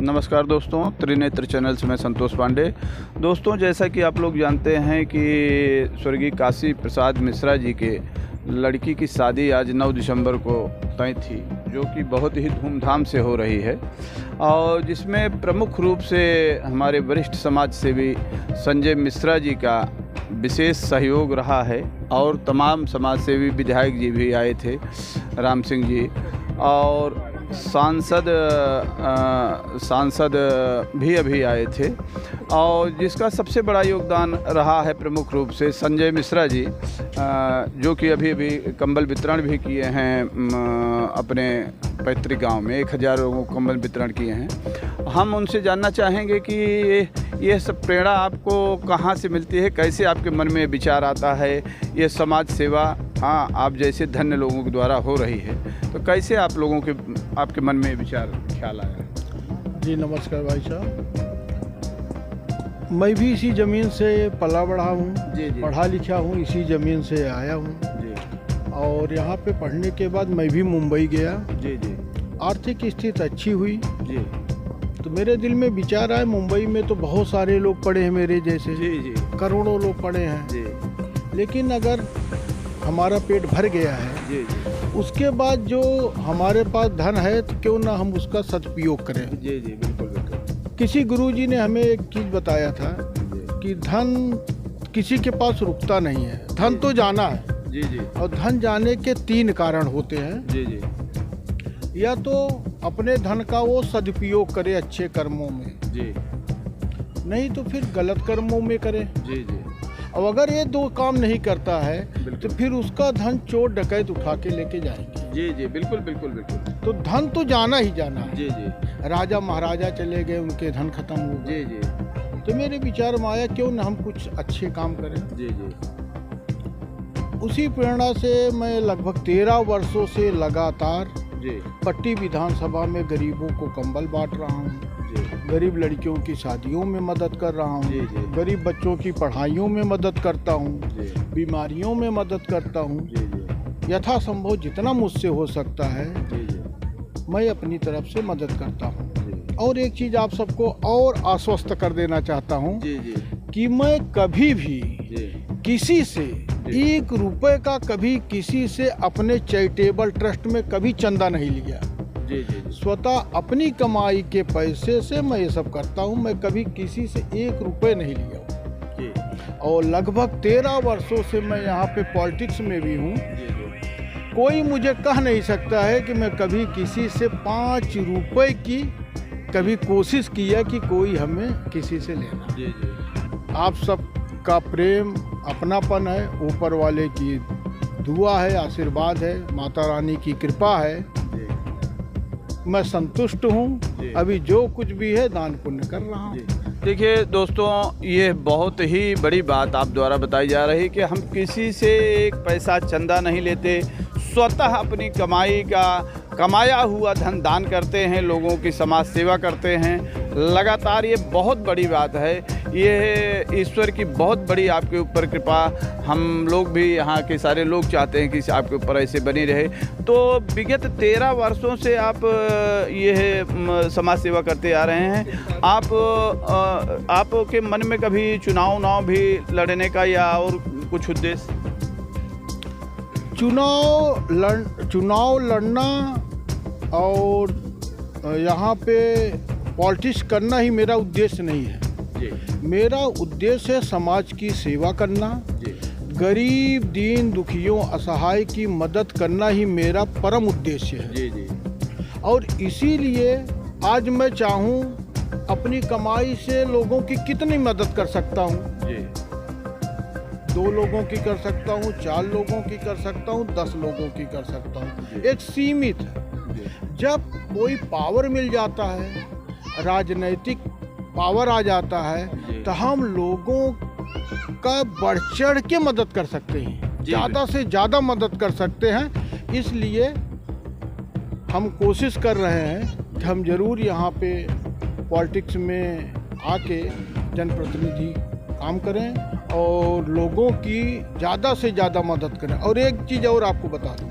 नमस्कार दोस्तों, त्रिनेत्र चैनल से मैं संतोष पांडे। दोस्तों, जैसा कि आप लोग जानते हैं कि स्वर्गीय काशी प्रसाद मिश्रा जी के लड़की की शादी आज 9 दिसंबर को तय थी, जो कि बहुत ही धूमधाम से हो रही है और जिसमें प्रमुख रूप से हमारे वरिष्ठ समाज सेवी संजय मिश्रा जी का विशेष सहयोग रहा है और तमाम समाज सेवी विधायक जी भी आए थे, राम सिंह जी, और सांसद भी अभी आए थे। और जिसका सबसे बड़ा योगदान रहा है प्रमुख रूप से संजय मिश्रा जी, जो कि अभी कंबल वितरण भी किए हैं अपने पैतृक गांव में। 1000 लोगों को कंबल वितरण किए हैं। हम उनसे जानना चाहेंगे कि ये सब प्रेरणा आपको कहाँ से मिलती है, कैसे आपके मन में विचार आता है, ये समाज सेवा आप जैसे धन्य लोगों के द्वारा हो रही है, तो कैसे आपके मन में विचार ख्याल आया? जी नमस्कार भाई साहब, मैं भी इसी ज़मीन से पला बढ़ा हूँ, पढ़ा लिखा हूँ, इसी ज़मीन से आया हूँ और यहाँ पे पढ़ने के बाद मैं भी मुंबई गया। आर्थिक स्थिति अच्छी हुई तो मेरे दिल में विचार आया, मुंबई में तो बहुत सारे लोग पढ़े हैं मेरे जैसे, करोड़ों लोग पढ़े हैं, लेकिन अगर हमारा पेट भर गया है उसके बाद जो हमारे पास धन है तो क्यों ना हम उसका सदुपयोग करें। बिल्कुल। किसी गुरुजी ने हमें एक चीज़ बताया था कि धन किसी के पास रुकता नहीं है, धन तो जाना है। और धन जाने के 3 कारण होते हैं। या तो अपने धन का वो सदुपयोग करे अच्छे कर्मों में, नहीं तो फिर गलत कर्मों में करे। अब अगर ये 2 काम नहीं करता है तो फिर उसका धन चोर डकैत उठा के लेके जाएंगे। बिल्कुल। तो धन तो जाना ही जाना है। राजा महाराजा चले गए, उनके धन खत्म हो गए। तो मेरे विचार में आया क्यों ना हम कुछ अच्छे काम करें। उसी प्रेरणा से मैं लगभग 13 वर्षों से लगातार पट्टी विधानसभा में गरीबों को कंबल बांट रहा हूँ, गरीब लड़कियों की शादियों में मदद कर रहा हूँ, गरीब बच्चों की पढ़ाइयों में मदद करता हूँ, बीमारियों में मदद करता हूँ। यथासंभव जितना मुझसे हो सकता है मैं अपनी तरफ से मदद करता हूँ। और एक चीज़ आप सबको और आश्वस्त कर देना चाहता हूँ कि मैं कभी भी किसी से 1 रुपए का कभी किसी से अपने चैरिटेबल ट्रस्ट में कभी चंदा नहीं लिया। स्वतः अपनी कमाई के पैसे से मैं ये सब करता हूँ। मैं कभी किसी से 1 रुपए नहीं लिया और लगभग 13 वर्षों से मैं यहाँ पे पॉलिटिक्स में भी हूँ। कोई मुझे कह नहीं सकता है कि मैं कभी किसी से 5 रुपए की कभी कोशिश किया कि कोई हमें किसी से लेना। आप सब का प्रेम अपनापन है, ऊपर वाले की दुआ है, आशीर्वाद है, माता रानी की कृपा है। मैं संतुष्ट हूँ। अभी जो कुछ भी है दान पुण्य कर रहा हूँ। देखिए दोस्तों, ये बहुत ही बड़ी बात आप द्वारा बताई जा रही कि हम किसी से 1 पैसा चंदा नहीं लेते, स्वतः अपनी कमाई का कमाया हुआ धन दान करते हैं, लोगों की समाज सेवा करते हैं लगातार। ये बहुत बड़ी बात है, ये ईश्वर की बहुत बड़ी आपके ऊपर कृपा। हम लोग भी यहाँ के सारे लोग चाहते हैं कि आपके ऊपर ऐसे बनी रहे। तो विगत 13 वर्षों से आप ये समाज सेवा करते आ रहे हैं। आपके मन में कभी चुनाव भी लड़ने का या और कुछ उद्देश्य? चुनाव लड़ना और यहाँ पे पॉलिटिक्स करना ही मेरा उद्देश्य नहीं है। मेरा उद्देश्य है समाज की सेवा करना, गरीब दीन दुखियों असहाय की मदद करना ही मेरा परम उद्देश्य है। और इसीलिए आज मैं चाहूँ अपनी कमाई से लोगों की कितनी मदद कर सकता हूँ। 2 लोगों की कर सकता हूँ, 4 लोगों की कर सकता हूँ, 10 लोगों की कर सकता हूँ। एक सीमित है। जब कोई पावर मिल जाता है, राजनीतिक पावर आ जाता है, तो हम लोगों का बढ़ चढ़ के मदद कर सकते हैं, ज़्यादा से ज़्यादा मदद कर सकते हैं। इसलिए हम कोशिश कर रहे हैं कि हम ज़रूर यहाँ पे पॉलिटिक्स में आके जनप्रतिनिधि काम करें और लोगों की ज़्यादा से ज़्यादा मदद करें। और एक चीज़ और आपको बता दूँ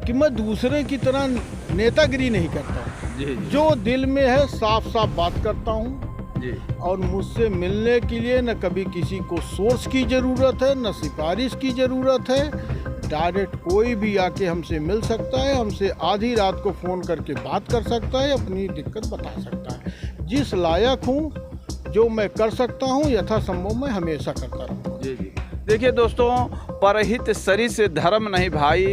कि मैं दूसरे की तरह नेतागिरी नहीं करता हूँ। जी। जो दिल में है साफ साफ बात करता हूँ जी। और मुझसे मिलने के लिए न कभी किसी को सोर्स की ज़रूरत है, न सिफारिश की ज़रूरत है। डायरेक्ट कोई भी आके हमसे मिल सकता है, हमसे आधी रात को फ़ोन करके बात कर सकता है, अपनी दिक्कत बता सकता है। जिस लायक हूँ, जो मैं कर सकता हूँ, यथासंभव मैं हमेशा करता रहूँगा। जी जी। देखिए दोस्तों, परहित सरिस धर्म नहीं भाई,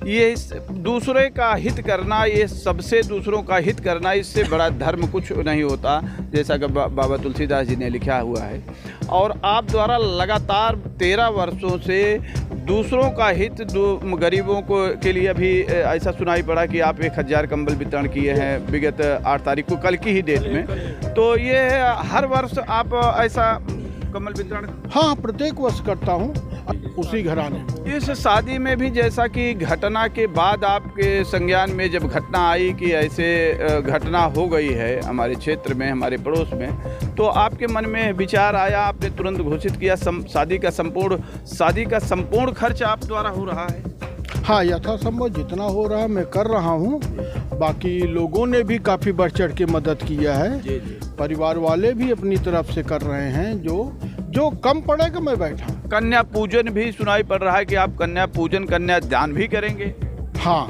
ये दूसरे का हित करना, ये सबसे दूसरों का हित करना, इससे बड़ा धर्म कुछ नहीं होता, जैसा कि बाबा तुलसीदास जी ने लिखा हुआ है। और आप द्वारा लगातार 13 वर्षों से दूसरों का हित, गरीबों को के लिए अभी ऐसा सुनाई पड़ा कि आप 1000 कंबल वितरण किए हैं विगत 8 तारीख को, कल की ही डेट में। तो ये हर वर्ष आप ऐसा कंबल वितरण? हाँ, प्रत्येक वर्ष करता हूँ उसी घराने में। इस शादी में भी जैसा कि घटना के बाद आपके संज्ञान में जब घटना आई कि ऐसे घटना हो गई है हमारे क्षेत्र में, हमारे पड़ोस में, तो आपके मन में विचार आया, आपने तुरंत घोषित किया शादी का संपूर्ण खर्च आप द्वारा हो रहा है? हाँ, यथासंभव जितना हो रहा है मैं कर रहा हूँ। बाकी लोगों ने भी काफ़ी बढ़ चढ़ के मदद किया है। जी जी। परिवार वाले भी अपनी तरफ से कर रहे हैं, जो कम पड़ेगा मैं बैठा। कन्या पूजन भी सुनाई पड़ रहा है कि आप कन्या पूजन, कन्या दान भी करेंगे? हाँ,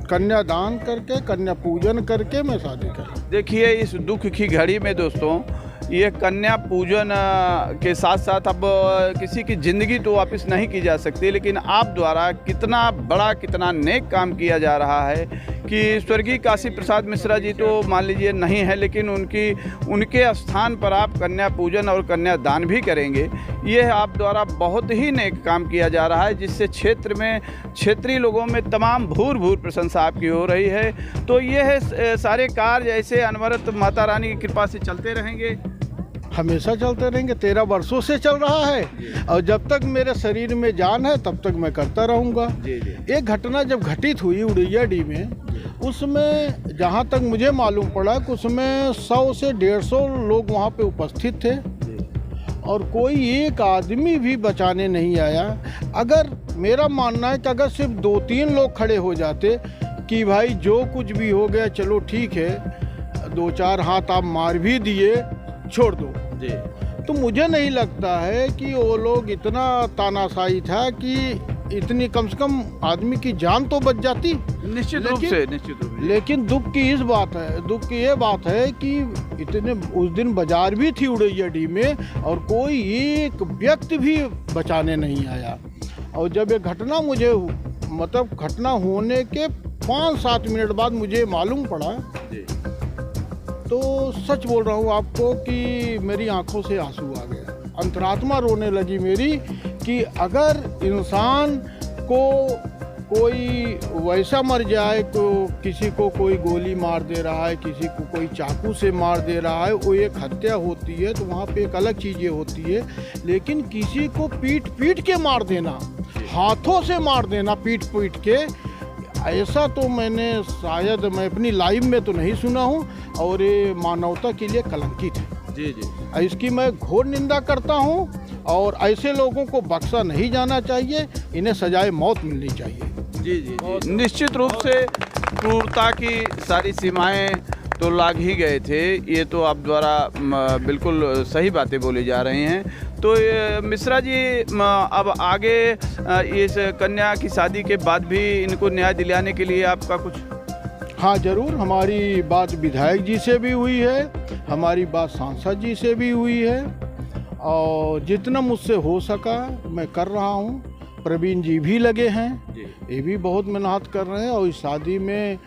कन्या दान करके, कन्या पूजन करके मैं शादी करूँ। देखिए, इस दुख की घड़ी में दोस्तों, ये कन्या पूजन के साथ साथ अब किसी की ज़िंदगी तो वापस नहीं की जा सकती, लेकिन आप द्वारा कितना बड़ा, कितना नेक काम किया जा रहा है कि स्वर्गीय काशी प्रसाद मिश्रा जी तो मान लीजिए नहीं है, लेकिन उनके स्थान पर आप कन्या पूजन और कन्या दान भी करेंगे। ये आप द्वारा बहुत ही नेक काम किया जा रहा है, जिससे क्षेत्रीय लोगों में तमाम भूर प्रशंसा आपकी हो रही है। तो ये है सारे कार्य ऐसे अनवरत माता रानी की कृपा से चलते रहेंगे? हमेशा चलते रहेंगे, 13 वर्षों से चल रहा है और जब तक मेरे शरीर में जान है तब तक मैं करता रहूँगा। एक घटना जब घटित हुई उड़ैयाडी में, उसमें जहाँ तक मुझे मालूम पड़ा कि उसमें 100 से 150 लोग वहाँ पे उपस्थित थे और कोई एक आदमी भी बचाने नहीं आया। अगर मेरा मानना है कि अगर सिर्फ 2-3 लोग खड़े हो जाते कि भाई जो कुछ भी हो गया चलो ठीक है, 2-4 हाथ आप मार भी दिए, छोड़ दो जी, तो मुझे नहीं लगता है कि वो लोग इतना तानाशाही था कि इतनी कम से कम आदमी की जान तो बच जाती। निश्चित रूप से। लेकिन दुख की ये बात है कि इतने उस दिन बाजार भी थी उड़ैयाडी में और कोई एक व्यक्ति भी बचाने नहीं आया। और जब ये घटना मुझे घटना होने के 5-7 मिनट बाद मुझे मालूम पड़ा, तो सच बोल रहा हूँ आपको कि मेरी आंखों से आंसू आ गया, अंतरात्मा रोने लगी मेरी कि अगर इंसान को कोई वैसा मर जाए, तो किसी को कोई गोली मार दे रहा है, किसी को कोई चाकू से मार दे रहा है, वो एक हत्या होती है, तो वहाँ पे एक अलग चीज़ें होती है। लेकिन किसी को पीट के मार देना, हाथों से मार देना पीट के, ऐसा तो शायद मैं अपनी लाइफ में तो नहीं सुना हूँ और ये मानवता के लिए कलंकित है। जी जी। इसकी मैं घोर निंदा करता हूँ और ऐसे लोगों को बख्शा नहीं जाना चाहिए, इन्हें सजाए मौत मिलनी चाहिए। जी जी जी। निश्चित रूप से क्रूरता की सारी सीमाएं तो लाग ही गए थे, ये तो आप द्वारा बिल्कुल सही बातें बोली जा रही हैं। तो मिश्रा जी, अब आगे इस कन्या की शादी के बाद भी इनको न्याय दिलाने के लिए आपका कुछ? हाँ ज़रूर, हमारी बात विधायक जी से भी हुई है, हमारी बात सांसद जी से भी हुई है और जितना मुझसे हो सका मैं कर रहा हूँ। प्रवीण जी भी लगे हैं, ये भी बहुत मेहनत कर रहे हैं और इस शादी में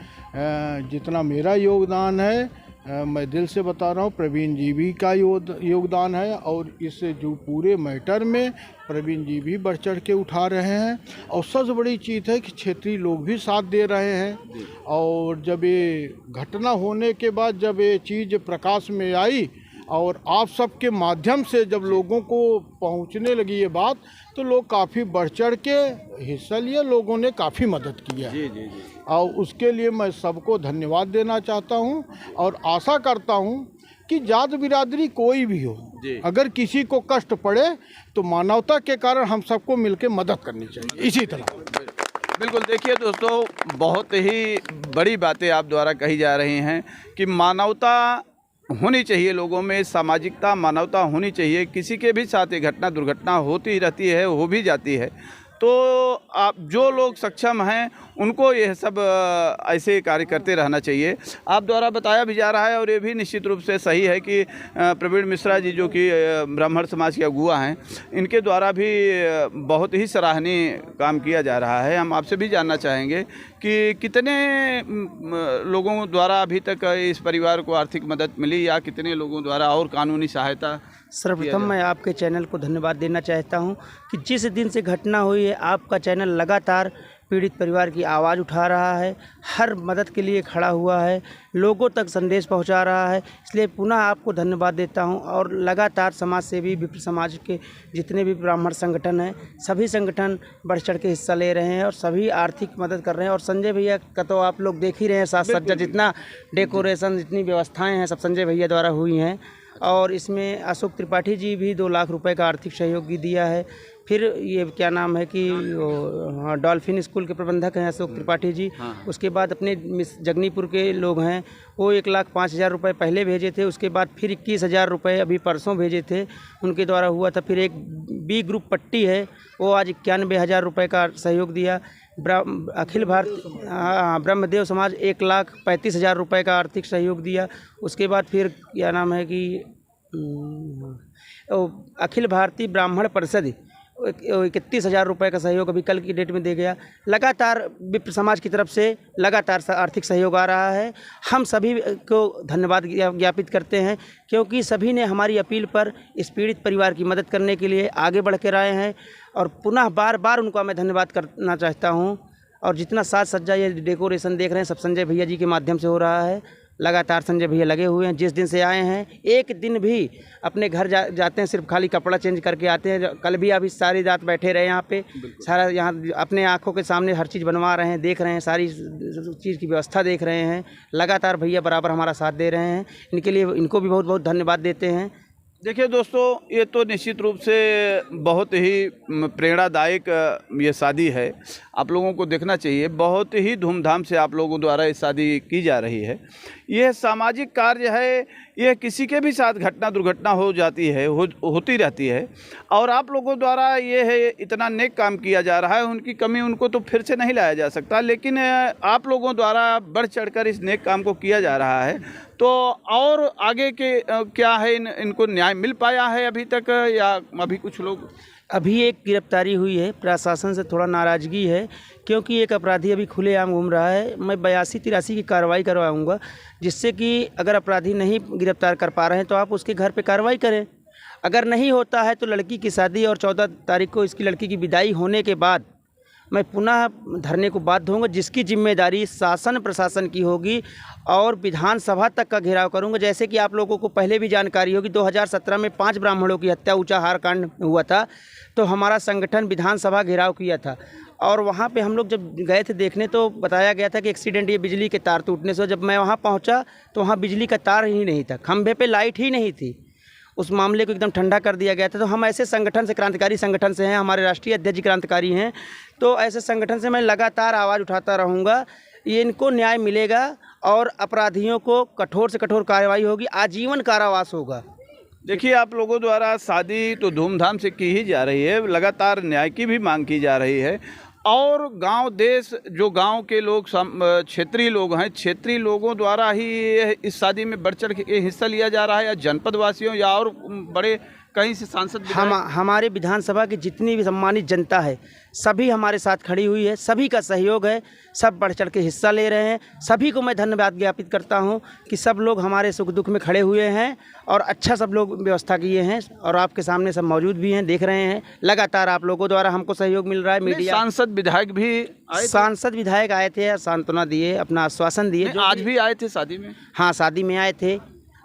जितना मेरा योगदान है, मैं दिल से बता रहा हूँ, प्रवीण जी भी का योगदान है और इस जो पूरे मैटर में प्रवीण जी भी बढ़ चढ़ के उठा रहे हैं। और सबसे बड़ी चीज़ है कि क्षेत्रीय लोग भी साथ दे रहे हैं। और जब ये घटना होने के बाद जब ये चीज़ प्रकाश में आई और आप सबके माध्यम से जब लोगों को पहुंचने लगी ये बात, तो लोग काफ़ी बढ़ चढ़ के हिस्सा लिए, लोगों ने काफ़ी मदद किया। जी जी जी। और उसके लिए मैं सबको धन्यवाद देना चाहता हूं और आशा करता हूं कि जात बिरादरी कोई भी हो, अगर किसी को कष्ट पड़े तो मानवता के कारण हम सबको मिलकर मदद करनी चाहिए। इसी तरह बिल्कुल, देखिए दोस्तों, बहुत ही बड़ी बातें आप द्वारा कही जा रही हैं कि मानवता होनी चाहिए लोगों में, सामाजिकता, मानवता होनी चाहिए। किसी के भी साथ ये घटना दुर्घटना होती ही रहती है, हो भी जाती है। तो आप जो लोग सक्षम हैं उनको यह सब ऐसे कार्य करते रहना चाहिए। आप द्वारा बताया भी जा रहा है और ये भी निश्चित रूप से सही है कि प्रवीण मिश्रा जी जो कि ब्राह्मण समाज के अगुआ हैं, इनके द्वारा भी बहुत ही सराहनीय काम किया जा रहा है। हम आपसे भी जानना चाहेंगे कि कितने लोगों द्वारा अभी तक इस परिवार को आर्थिक मदद मिली या कितने लोगों द्वारा और कानूनी सहायता? सर्वप्रथम मैं आपके चैनल को धन्यवाद देना चाहता हूं कि जिस दिन से घटना हुई है आपका चैनल लगातार पीड़ित परिवार की आवाज़ उठा रहा है, हर मदद के लिए खड़ा हुआ है, लोगों तक संदेश पहुंचा रहा है। इसलिए पुनः आपको धन्यवाद देता हूं। और लगातार समाज सेवी विप्र समाज के जितने भी ब्राह्मण संगठन हैं, सभी संगठन बढ़ चढ़ के हिस्सा ले रहे हैं और सभी आर्थिक मदद कर रहे हैं। और संजय भैया का तो आप लोग देख ही रहे हैं, साज सज्जा, जितना डेकोरेशन, जितनी व्यवस्थाएँ हैं, सब संजय भैया द्वारा हुई हैं। और इसमें अशोक त्रिपाठी जी भी 2 लाख रुपए का आर्थिक सहयोग भी दिया है। फिर ये क्या नाम है कि डॉल्फिन स्कूल के प्रबंधक हैं अशोक त्रिपाठी जी। उसके बाद अपने जगनीपुर के लोग हैं, वो 1,05,000 रुपये पहले भेजे थे। उसके बाद फिर 21,000 रुपये अभी परसों भेजे थे, उनके द्वारा हुआ था। फिर एक बी ग्रुप पट्टी है, वो आज 91,000 रुपये का सहयोग दिया। अखिल भारतीय ब्रह्मदेव समाज 1,35,000 रुपये का आर्थिक सहयोग दिया। उसके बाद फिर क्या नाम है कि अखिल भारतीय ब्राह्मण परिषद 31,000 रुपये का सहयोग अभी कल की डेट में दे गया। लगातार विप्र समाज की तरफ से लगातार आर्थिक सहयोग आ रहा है। हम सभी को धन्यवाद ज्ञापित करते हैं, क्योंकि सभी ने हमारी अपील पर इस पीड़ित परिवार की मदद करने के लिए आगे बढ़ कर आए हैं। और पुनः बार बार उनका मैं धन्यवाद करना चाहता हूं। और जितना साज सज्जा ये डेकोरेशन देख रहे हैं, सब संजय भैया जी के माध्यम से हो रहा है। लगातार संजय भैया लगे हुए हैं। जिस दिन से आए हैं एक दिन भी अपने घर जाते हैं, सिर्फ खाली कपड़ा चेंज करके आते हैं। कल भी अभी सारी रात बैठे रहे यहाँ पे, सारा यहाँ अपने आंखों के सामने हर चीज़ बनवा रहे हैं, देख रहे हैं, सारी चीज़ की व्यवस्था देख रहे हैं। लगातार भैया बराबर हमारा साथ दे रहे हैं। इनके लिए इनको भी बहुत बहुत धन्यवाद देते हैं। देखिए दोस्तों, ये तो निश्चित रूप से बहुत ही प्रेरणादायक ये शादी है, आप लोगों को देखना चाहिए। बहुत ही धूमधाम से आप लोगों द्वारा ये शादी की जा रही है। यह सामाजिक कार्य है, यह किसी के भी साथ घटना दुर्घटना हो जाती है, होती रहती है। और आप लोगों द्वारा ये है इतना नेक काम किया जा रहा है, उनकी कमी उनको तो फिर से नहीं लाया जा सकता, लेकिन आप लोगों द्वारा बढ़ चढ़कर इस नेक काम को किया जा रहा है। तो और आगे के क्या है, इनको न्याय मिल पाया है अभी तक या अभी कुछ लोग? अभी एक गिरफ्तारी हुई है, प्रशासन से थोड़ा नाराज़गी है, क्योंकि एक अपराधी अभी खुलेआम घूम रहा है। मैं 82-83 की कार्रवाई करवाऊंगा, जिससे कि अगर अपराधी नहीं गिरफ्तार कर पा रहे हैं तो आप उसके घर पे कार्रवाई करें। अगर नहीं होता है तो लड़की की शादी और 14 तारीख को इसकी लड़की की विदाई होने के बाद मैं पुनः धरने को बाध्य होऊंगा, जिसकी जिम्मेदारी शासन प्रशासन की होगी। और विधानसभा तक का घेराव करूंगा। जैसे कि आप लोगों को पहले भी जानकारी होगी, 2017 में 5 ब्राह्मणों की हत्या ऊंचाहार कांड हुआ था, तो हमारा संगठन विधानसभा घेराव किया था। और वहाँ पे हम लोग जब गए थे देखने तो बताया गया था कि एक्सीडेंट ये बिजली के तार टूटने से। जब मैं वहाँ पहुँचा तो वहाँ बिजली का तार ही नहीं था, खंभे पे लाइट ही नहीं थी। उस मामले को एकदम ठंडा कर दिया गया था। तो हम ऐसे संगठन से, क्रांतिकारी संगठन से हैं, हमारे राष्ट्रीय अध्यक्ष जी क्रांतिकारी हैं, तो ऐसे संगठन से मैं लगातार आवाज़ उठाता रहूँगा। ये इनको न्याय मिलेगा और अपराधियों को कठोर से कठोर कार्रवाई होगी, आजीवन कारावास होगा। देखिए, आप लोगों द्वारा शादी तो धूमधाम से की ही जा रही है, लगातार न्याय की भी मांग की जा रही है। और गांव देश, जो गांव के लोग, क्षेत्रीय लोग हैं, क्षेत्रीय लोगों द्वारा ही इस शादी में बढ़ चढ़ के हिस्सा लिया जा रहा है, या जनपद वासियों या और बड़े कहीं से सांसद? हमारे विधानसभा की जितनी भी सम्मानित जनता है, सभी हमारे साथ खड़ी हुई है, सभी का सहयोग है, सब बढ़ चढ़ के हिस्सा ले रहे हैं। सभी को मैं धन्यवाद ज्ञापित करता हूं कि सब लोग हमारे सुख दुख में खड़े हुए हैं और अच्छा सब लोग व्यवस्था किए हैं। और आपके सामने सब मौजूद भी हैं, देख रहे हैं। लगातार आप लोगों द्वारा हमको सहयोग मिल रहा है। मीडिया, सांसद विधायक भी सांसद विधायक आए थे, सांत्वना दिए, अपना आश्वासन दिए। आज भी आए थे शादी में? हाँ, शादी में आए थे।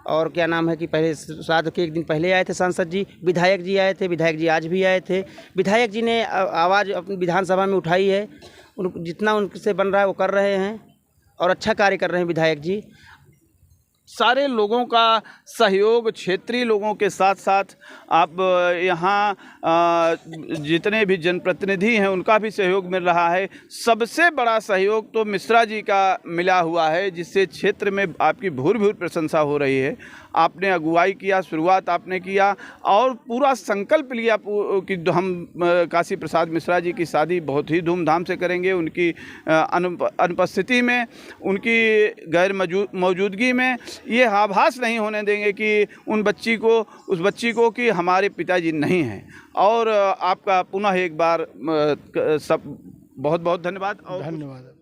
और क्या नाम है कि पहले श्राद्ध के एक दिन पहले आए थे सांसद जी, विधायक जी आए थे, विधायक जी आज भी आए थे। विधायक जी ने आवाज़ अपनी विधानसभा में उठाई है, जितना उनसे बन रहा है वो कर रहे हैं और अच्छा कार्य कर रहे हैं विधायक जी। सारे लोगों का सहयोग, क्षेत्रीय लोगों के साथ साथ आप यहाँ जितने भी जनप्रतिनिधि हैं उनका भी सहयोग मिल रहा है। सबसे बड़ा सहयोग तो मिश्रा जी का मिला हुआ है, जिससे क्षेत्र में आपकी भूर भूर प्रशंसा हो रही है। आपने अगुवाई किया, शुरुआत आपने किया और पूरा संकल्प लिया कि हम काशी प्रसाद मिश्रा जी की शादी बहुत ही धूमधाम से करेंगे। उनकी अनुपस्थिति में, उनकी गैर मौजूदगी में ये आभास नहीं होने देंगे कि उस बच्ची को कि हमारे पिताजी नहीं हैं। और आपका पुनः एक बार सब बहुत बहुत धन्यवाद। धन्यवाद।